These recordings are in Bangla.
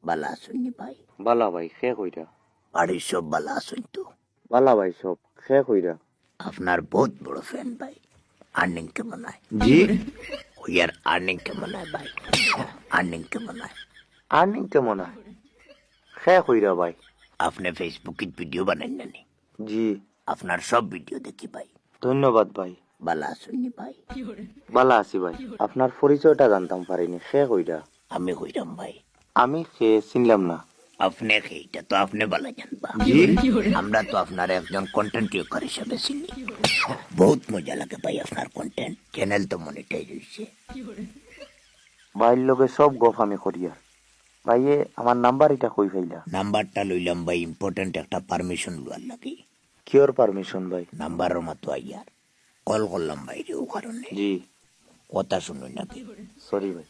বালা আসুননি ভাই? বালা ভাই খে কইরা। বাড়ির সব বালা আসুন তো? বালা ভাই সব খে কইরা। আপনার বহুত বড় ফ্যান ভাই। আর্নিং কেমন হয়? জি ইয়ার আর্নিং কেমন হয় ভাই? আর্নিং কেমন হয়? আর্নিং কেমন হয়? খে কইরা ভাই। আপনি ফেসবুকে ভিডিও বানান জানি? জি আপনার সব ভিডিও দেখি ভাই। ধন্যবাদ ভাই। বালা আসুননি ভাই? বালা আছি ভাই। আপনার পরিচয়টা জানতাম পারিনি, খে কইরা। আমি হইরাম ভাই। আমি খে চিনলাম না। আপনি এইটা তো আপনি বালা জানবা। জি আমরা তো আপনার একজন কন্টেন্ট ক্রিয়েটর হিসেবে চিনি। বহুত মজা লাগে ভাই আপনার কন্টেন্ট। চ্যানেল তো মনিটাইজ হইছে। ভাইয়ের লগে সব গপ আমি করিয়া। ভাইয়ে আমার নাম্বার এটা কই পাইলা? নাম্বারটা লইলাম ভাই, ইম্পর্টেন্ট একটা পারমিশন লওয়ার লাগে। কিওর পারমিশন ভাই? নাম্বারের মতো আইয়ার কল করলাম ভাই রে, ও কারণে জি কথা শুনুন নাকি। সরি ভাই।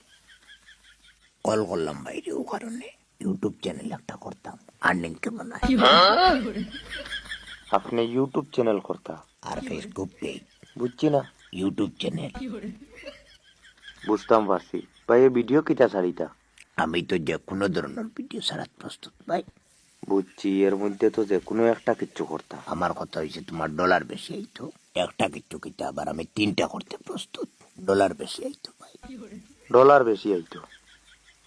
কল করলাম ভাই রে, ও কারণে ইউটিউব চ্যানেল একটা করতাম। আর্নিং কেমন হয়? আপনি ইউটিউব চ্যানেল করতা? আর ফেসবুক পেজ, বুঝছি না। YouTube channel. বুঝতাম পারছি ভাই। এ ভিডিও কিটা ছাড়িতা? আমি তো যে কোনো ধরনের ভিডিও ছাড়াত প্রস্তুত ভাই। বুঝছি, এর মধ্যে তো যে কোনো একটা কিচ্ছু করতা। আমার কথা হয়েছে তোমার ডলার বেশি আইতো। একটা কিচ্ছু কিতা আবার আমি 3টা করতে প্রস্তুত। ডলার বেশি আইতো ভাই। ডলার বেশি আইতো?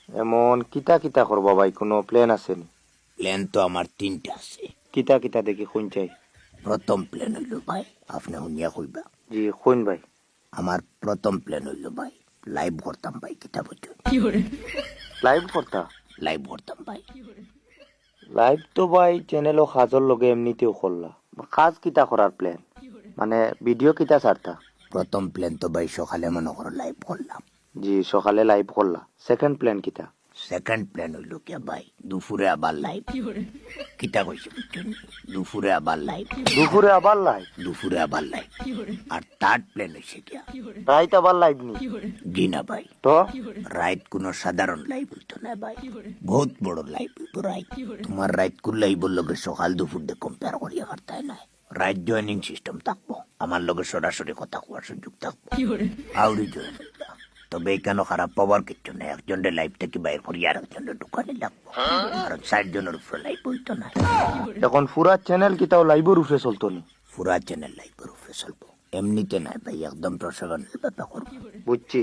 এমন কিতা কিতা করবা ভাই? কোনো প্ল্যান আছে নি? প্ল্যান তো আমার 3টা আছে। কিতা কিতা দেখি কোন চাই? প্রথম প্ল্যান হইল ভাই, আপনি শুনিয়া কইবা। জি কোন ভাই? আমার প্রথম প্ল্যান হইল ভাই, লাইভ করতাম ভাই। কিতা বুঝছো? লাইভ করতা? লাইভ করতাম ভাই। লাইভ তো ভাই চ্যানেলও কাজর লগে এমনিতেও করলা। কাজ কিতা করার প্ল্যান? মানে ভিডিও কিতা ছাড়তা? প্রথম প্ল্যান তো ভাই সকালে মনে করো লাইভ করলাম। জি সকালে লাইভ করলা। সেকেন্ড প্ল্যান কিতা? সেকেন্ড প্ল্যান হইল কে ভাই, দুপুরে আবার লাইভ। কিতা কইছি বুঝছো? দুপুরে আবার লাইভ। দুপুরে আবার লাইভ? দুপুরে আবার লাইভ। আর থার্ড প্ল্যান হইছে কি, রাইত আবার লাইভ নি? জি না ভাই, তো রাইত কোনো সাধারণ লাইভ হইতো না ভাই, বহুত বড় লাইভ হইতো রাইত। তোমার রাইত কোন লাইভের লগে সকাল দুপুর দিয়ে কম্পেয়ার করিয়া করতে নাই। রাইট জয়নিং সিস্টেম থাকবো, আমার লগে সরাসরি কথা কোয়ার সুযোগ থাকবো। আউরি জয়েন হইবা। তবে এখানে খারাপ পাওয়ার কিছু নাই। একজনের লাইভ থেকে বাইর করি আর একজনের দোকানে লাগবো। কারণ 60 জনের উপরে লাইভ হইতো না। এখন পুরা চ্যানেল কিতাও লাইভের উপরে চলতো নি? পুরা চ্যানেল লাইভের উপরে চলবো, এমনিতে নাই ভাই, একদম প্রসারণের ব্যাপার করবো। বুঝছি।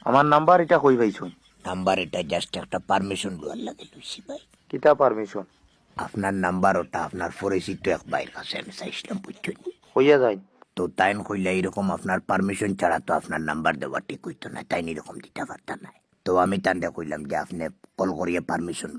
আমার নাম্বার এটা কই পাইছুন? নাম্বার এটা জাস্ট একটা পারমিশন লওয়ার লাগে লইছি ভাই। কিতা পারমিশন? আপনার নাম্বার ওটা আপনার পরিচিত এক ভাইয়ের কাছে আমি চাইছিলাম বুঝছেন। কইয়া যাই? তো তাই কইলে এরকম আপনার পারমিশন ছাড়া তো আপনার নাম্বার দেওয়া ঠিক হইতো না, তাই এরকম দিতে পারতাম না। তো আমি তান্ডে কইলাম যে আপনি কল করিয়ে পারমিশন